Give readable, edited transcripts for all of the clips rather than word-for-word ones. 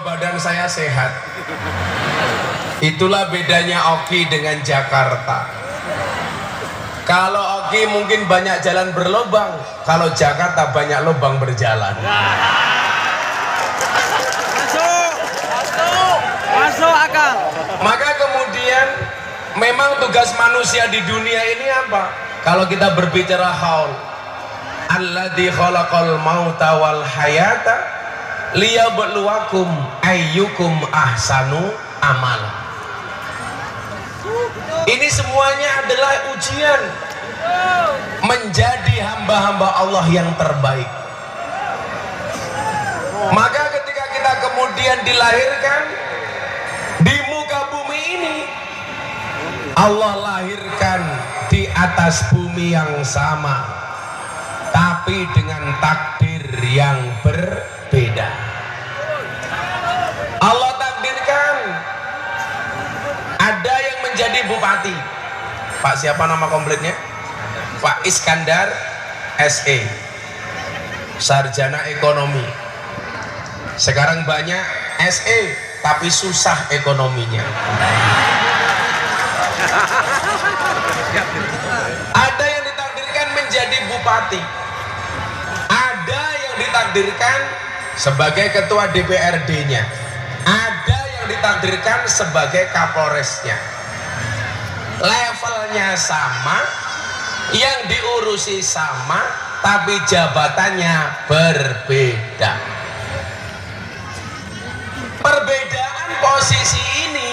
badan saya sehat. Itulah bedanya Oki dengan Jakarta. Kalau Oki mungkin banyak jalan berlubang, kalau Jakarta banyak lubang berjalan. Masuk akal. Maka kemudian memang tugas manusia di dunia ini apa? Kalau kita berbicara haul, alladzi khalaqal mauta wal hayata liyabluwakum ayyukum ahsanu amala. Ini semuanya adalah ujian menjadi hamba-hamba Allah yang terbaik. Maka ketika kita kemudian dilahirkan di muka bumi ini, Allah lahirkan di atas bumi yang sama, tapi dengan takdir yang berbeda. Allah takdirkan ada yang menjadi bupati. Pak siapa nama kompletnya? Pak Iskandar SE, sarjana ekonomi. Sekarang banyak SE tapi susah ekonominya. Ada yang ditakdirkan menjadi bupati, ada yang ditakdirkan sebagai ketua DPRD-nya, ada yang ditakdirkan sebagai Kapolresnya. Levelnya sama, yang diurusi sama, tapi jabatannya berbeda. Perbedaan posisi ini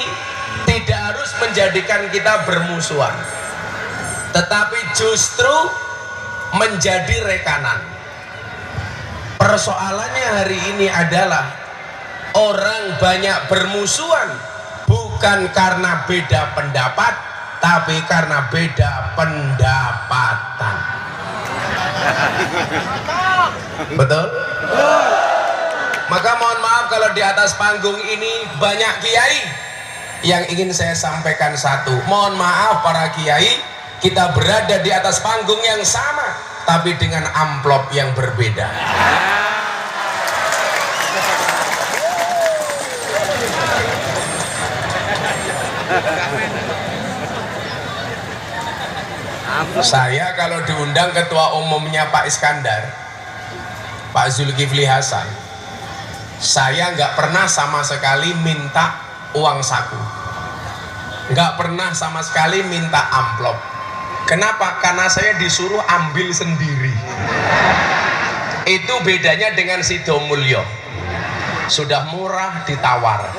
tidak harus menjadikan kita bermusuhan, tetapi justru menjadi rekanan. Persoalannya hari ini adalah orang banyak bermusuhan bukan karena beda pendapat, tapi karena beda pendapatan. Betul? Maka mohon maaf kalau di atas panggung ini banyak kiai. Yang ingin saya sampaikan satu, mohon maaf para kiai, kita berada di atas panggung yang sama tapi dengan amplop yang berbeda. Saya kalau diundang ketua umumnya Pak Iskandar, Pak Zulkifli Hasan, saya nggak pernah sama sekali minta uang saku, nggak pernah sama sekali minta amplop. Kenapa? Karena saya disuruh ambil sendiri. Itu bedanya dengan Sido Mulyo, sudah murah ditawar.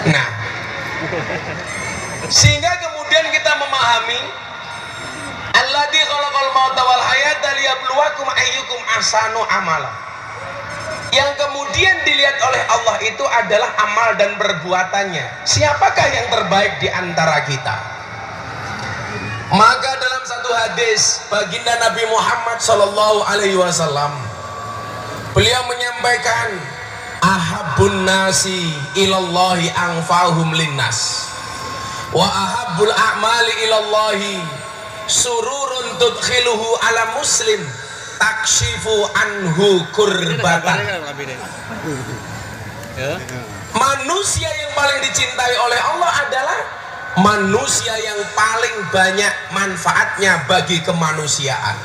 Nah, sehingga kemudian kita memahami alladzi khalaqal mauta wal hayata liyabluwakum ayyukum ahsanu amala. Yang kemudian dilihat oleh Allah itu adalah amal dan perbuatannya. Siapakah yang terbaik di antara kita? Maka dalam satu hadis baginda Nabi Muhammad sallallahu alaihi wasallam, beliau menyampaikan, ahabbun nasi ilallahi anfa'uhum linnas wa ahabbul a'mali ilallahi sururun tudkhiluhu ala muslim takshifu anhu kurbatan. Manusia yang paling dicintai oleh Allah adalah manusia yang paling banyak manfaatnya bagi kemanusiaan.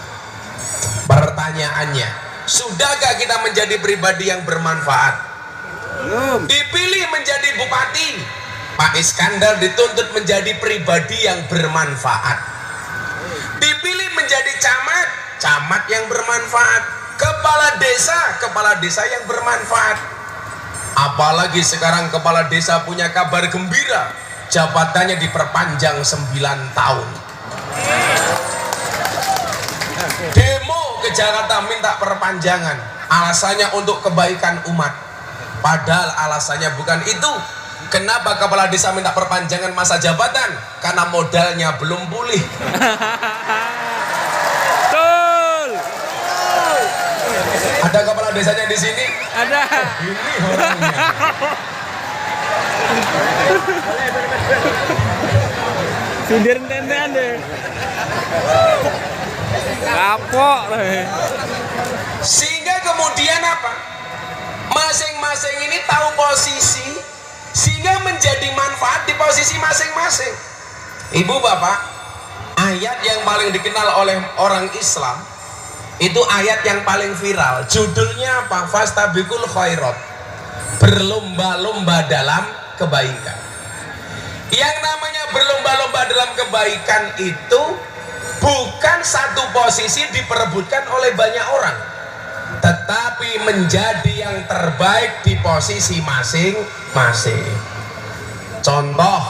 Pertanyaannya, sudahkah kita menjadi pribadi yang bermanfaat? Dipilih menjadi bupati, Pak Iskandar dituntut menjadi pribadi yang bermanfaat. Dipilih menjadi camat, camat yang bermanfaat. Kepala desa yang bermanfaat. Apalagi sekarang kepala desa punya kabar gembira, jabatannya diperpanjang 9 tahun. Demo ke Jakarta minta perpanjangan, alasannya untuk kebaikan umat. Padahal alasannya bukan itu. Kenapa kepala desa minta perpanjangan masa jabatan? Karena modalnya belum pulih. Betul. Ada kepala desanya di sini? Ada. Oh, ini orangnya. Sindir tenten deh. Kapok. Sehingga kemudian apa? Masing-masing ini tahu posisi, sehingga menjadi manfaat di posisi masing-masing. Ibu bapak, ayat yang paling dikenal oleh orang Islam itu ayat yang paling viral. Judulnya apa? Fastabiqul khairat, berlomba-lomba dalam kebaikan. Yang namanya berlomba-lomba dalam kebaikan itu bukan satu posisi diperebutkan oleh banyak orang, tetapi menjadi yang terbaik di posisi masing-masing. Contoh,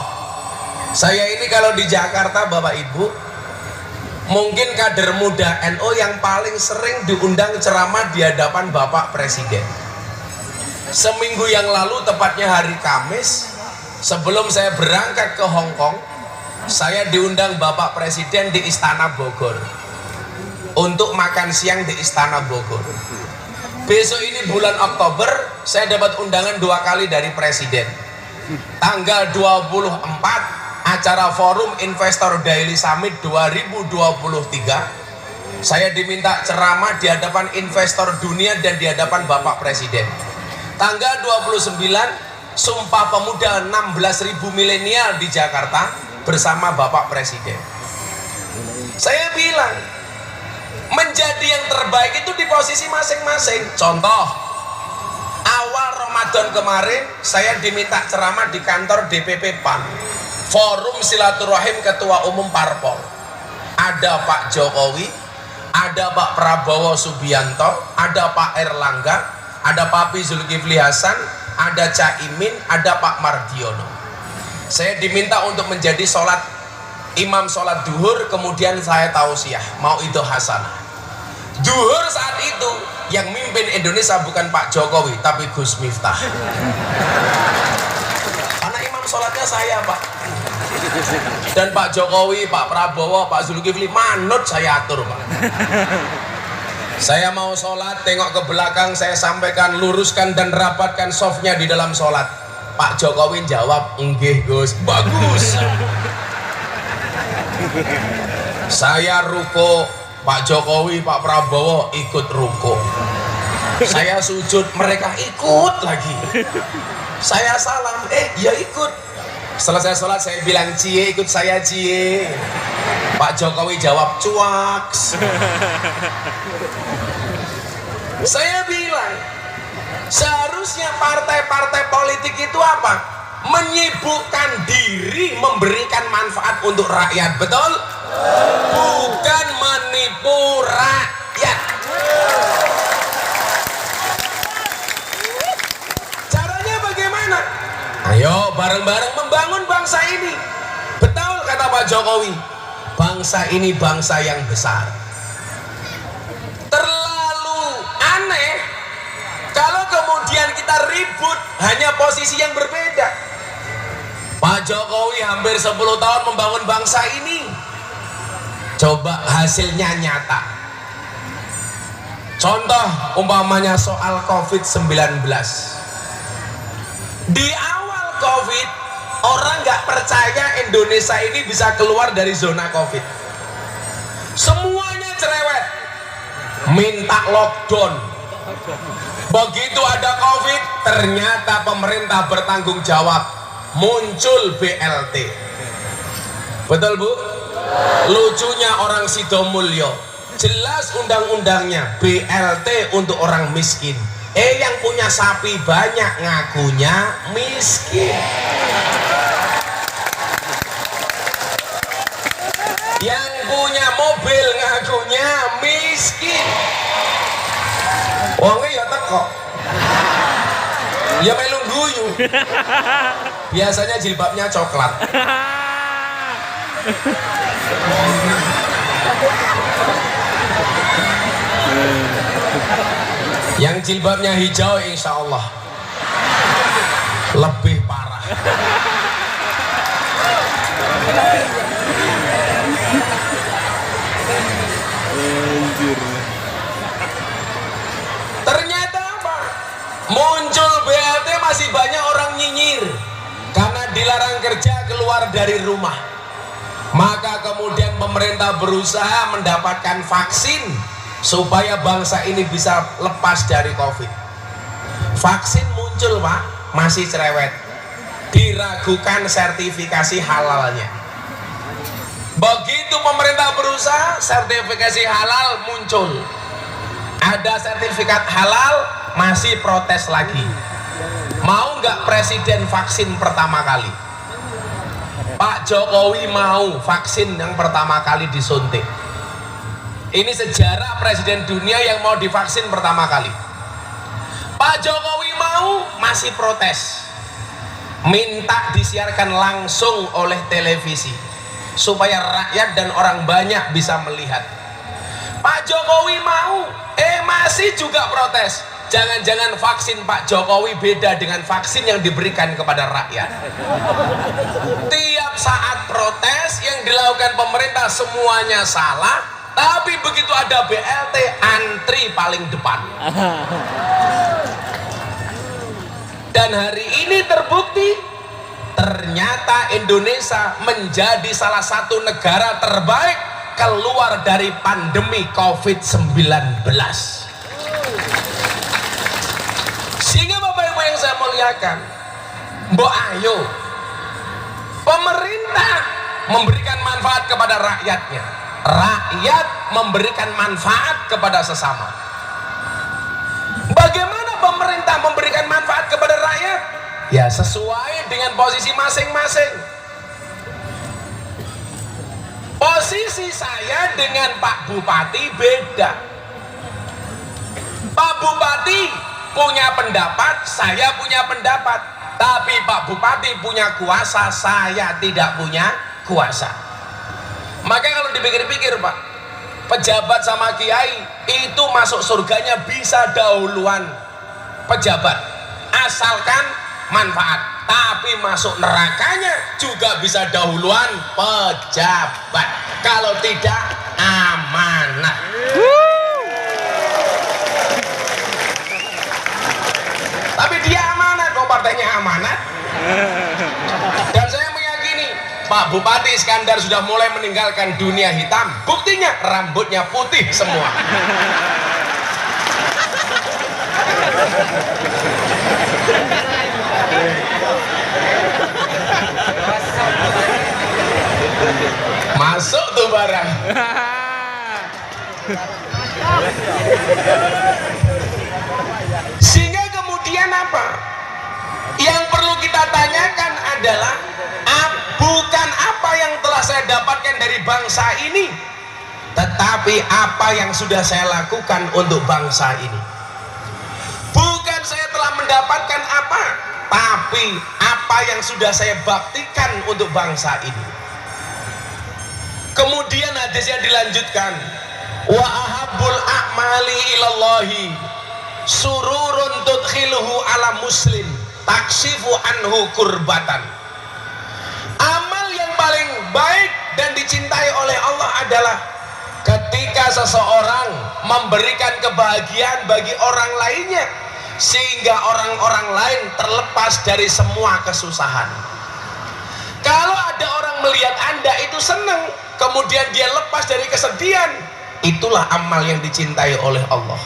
saya ini kalau di Jakarta Bapak Ibu, mungkin kader muda NU yang paling sering diundang ceramah di hadapan Bapak Presiden. Seminggu yang lalu, tepatnya hari Kamis, sebelum saya berangkat ke Hong Kong, saya diundang Bapak Presiden di Istana Bogor untuk makan siang di Istana Bogor. Besok ini bulan Oktober, saya dapat undangan 2 kali dari Presiden. Tanggal 24 acara Forum Investor Daily Summit 2023, saya diminta ceramah di hadapan investor dunia dan di hadapan Bapak Presiden. Tanggal 29 Sumpah Pemuda 16.000 milenial di Jakarta bersama Bapak Presiden. Saya bilang, menjadi yang terbaik itu di posisi masing-masing. Contoh, awal Ramadan kemarin saya diminta ceramah di kantor DPP PAN, Forum Silaturahim Ketua Umum Parpol. Ada Pak Jokowi, ada Pak Prabowo Subianto, ada Pak Erlangga, ada Papi Zulkifli Hasan, ada Caimin, ada Pak Mardiono. Saya diminta untuk menjadi imam sholat duhur, kemudian saya tausiah mau itu hasanah. Duhur saat itu yang mimpin Indonesia bukan Pak Jokowi tapi Gus Miftah. Karena imam sholatnya saya Pak. Dan Pak Jokowi, Pak Prabowo, Pak Zulkifli manut saya atur Pak. Saya mau sholat, tengok ke belakang, saya sampaikan, luruskan dan rapatkan softnya di dalam sholat. Pak Jokowi jawab, "Nggih Gus, bagus." Saya ruko, Pak Jokowi, Pak Prabowo ikut ruko. Saya sujud, mereka ikut lagi. Saya salam, ya ikut. Selesai sholat saya bilang, "Cie, ikut saya Cie." Pak Jokowi jawab, "Cuaks." Saya bilang, seharusnya partai-partai politik itu apa? Menyibukkan diri memberikan manfaat untuk rakyat, betul? Bukan menipu rakyat. Caranya bagaimana? Ayo bareng-bareng membangun bangsa ini. Betul kata Pak Jokowi, bangsa ini bangsa yang besar. Terlalu aneh kalau kemudian kita ribut hanya posisi yang berbeda. Pak Jokowi hampir 10 tahun membangun bangsa ini. Coba hasilnya nyata. Contoh umpamanya soal COVID-19. Di awal COVID, orang nggak percaya Indonesia ini bisa keluar dari zona COVID. Semuanya cerewet, minta lockdown. Begitu ada COVID, ternyata pemerintah bertanggung jawab, muncul BLT. Betul Bu? Lucunya orang Sidomulyo, jelas undang-undangnya BLT untuk orang miskin. Yang punya sapi banyak ngakunya miskin. Yang punya mobil ngakunya miskin. Wongnya ya teko, ya melu guyu. Biasanya jilbabnya coklat. Yang jilbabnya hijau insya Allah lebih parah. Ternyata apa? Muncul BLT masih banyak orang nyinyir karena dilarang kerja keluar dari rumah. Maka kemudian pemerintah berusaha mendapatkan vaksin supaya bangsa ini bisa lepas dari COVID. Vaksin muncul Pak, masih cerewet, diragukan sertifikasi halalnya. Begitu pemerintah berusaha, sertifikasi halal muncul, ada sertifikat halal, masih protes lagi. Mau nggak presiden vaksin pertama kali? Pak Jokowi mau vaksin yang pertama kali disuntik. Ini sejarah presiden dunia yang mau divaksin pertama kali. Pak Jokowi mau, masih protes, minta disiarkan langsung oleh televisi supaya rakyat dan orang banyak bisa melihat. Pak Jokowi mau, masih juga protes. Jangan-jangan vaksin Pak Jokowi beda dengan vaksin yang diberikan kepada rakyat. Tiap saat protes yang dilakukan pemerintah semuanya salah, tapi begitu ada BLT antri paling depan. Dan hari ini terbukti, ternyata Indonesia menjadi salah satu negara terbaik keluar dari pandemi COVID-19. Sehingga Bapak Ibu yang saya muliakan, mbok ayo pemerintah memberikan manfaat kepada rakyatnya, rakyat memberikan manfaat kepada sesama. Bagaimana pemerintah memberikan manfaat kepada rakyat? Ya sesuai dengan posisi masing-masing. Posisi saya dengan Pak Bupati beda. Pak Bupati punya pendapat, saya punya pendapat, tapi Pak Bupati punya kuasa, saya tidak punya kuasa. Maka kalau dipikir-pikir Pak, pejabat sama kiai itu masuk surganya bisa dahuluan pejabat, asalkan manfaat. Tapi masuk nerakanya juga bisa dahuluan pejabat, kalau tidak amanat. Tapi dia amanat, kok partainya amanat. Dan saya meyakini Pak Bupati Iskandar sudah mulai meninggalkan dunia hitam. Buktinya rambutnya putih semua. Masuk tuh barang. Sehingga kemudian apa? Yang perlu kita tanyakan adalah bukan apa yang telah saya dapatkan dari bangsa ini, tetapi apa yang sudah saya lakukan untuk bangsa ini. Bukan saya telah mendapatkan apa, tapi apa yang sudah saya baktikan untuk bangsa ini. Kemudian hadisnya dilanjutkan, wa ahabbul a'mali ilallahi sururun tudkhiluhu ala muslim taksifu anhu kurbatan. Amal yang paling baik dan dicintai oleh Allah adalah ketika seseorang memberikan kebahagiaan bagi orang lainnya, sehingga orang-orang lain terlepas dari semua kesusahan. Kalau ada orang melihat Anda itu senang, kemudian dia lepas dari kesedihan, itulah amal yang dicintai oleh Allah.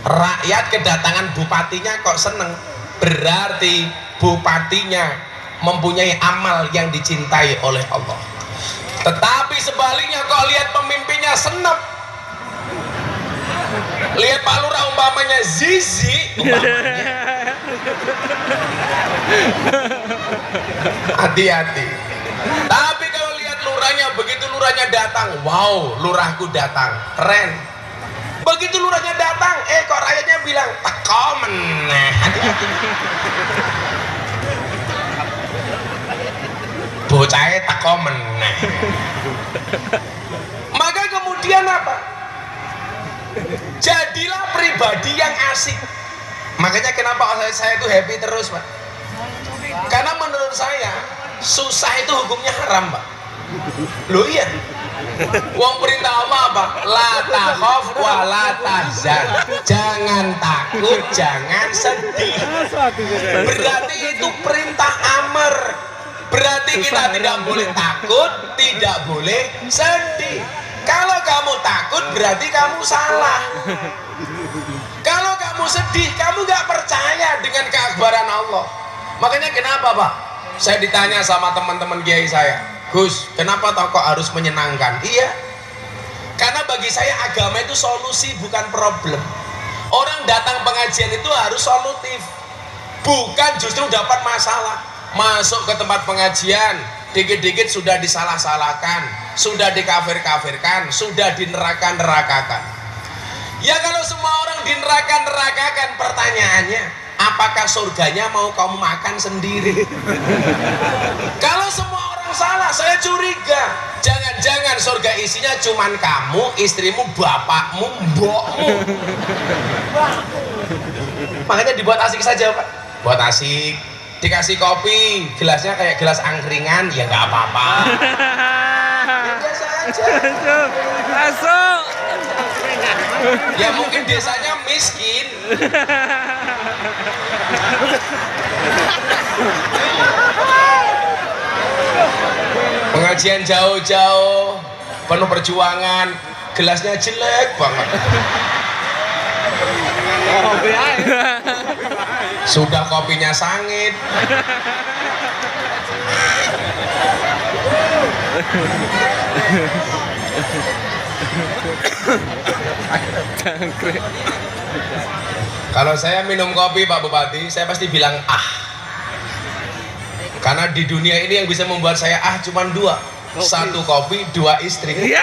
Rakyat kedatangan bupatinya kok seneng, berarti bupatinya mempunyai amal yang dicintai oleh Allah. Tetapi sebaliknya kok lihat pemimpinnya senep, lihat Pak Lurah umpamanya zizi umpamanya, hati-hati. Tapi kalau lihat lurahnya, begitu lurahnya datang, wow, lurahku datang, keren. Begitu lurahnya datang, kok rakyatnya bilang teko meneh, hati-hati. Bocahnya teko meneh. Maka kemudian apa? Jadilah pribadi yang asik. Makanya kenapa saya itu happy terus Pak? Karena menurut saya susah itu hukumnya haram Pak. Loh iya, wong perintah Allah apa? La takhaf wa la tahzan. Jangan takut, jangan sedih. Berarti itu perintah amr. Berarti kita tidak boleh takut, tidak boleh sedih. Kalau kamu takut berarti kamu salah. Kalau kamu sedih, kamu gak percaya dengan keakbaran Allah. Makanya kenapa Pak? Saya ditanya sama teman-teman kiai saya, Gus, kenapa tokoh harus menyenangkan? Iya, karena bagi saya agama itu solusi bukan problem. Orang datang pengajian itu harus solutif, bukan justru dapat masalah. Masuk ke tempat pengajian, dikit-dikit sudah disalah-salahkan, sudah dikafir-kafirkan, sudah dineraka-nerakakan. Ya kalau semua orang dineraka-nerakakan, pertanyaannya, apakah surganya mau kamu makan sendiri? Kalau semua orang salah, saya curiga. Jangan-jangan surga isinya cuman kamu, istrimu, bapakmu, mbokmu. Makanya dibuat asik saja Pak. Buat asik, dikasih kopi, gelasnya kayak gelas angkringan, ya nggak apa-apa. Ya biasa aja. Masuk. Ya mungkin desanya miskin. Pengajian jauh-jauh, penuh perjuangan, gelasnya jelek banget. Sudah kopinya sangit. Kalau saya minum kopi Pak Bupati, saya pasti bilang ah. Karena di dunia ini yang bisa membuat saya ah cuma dua. Satu kopi, dua istri.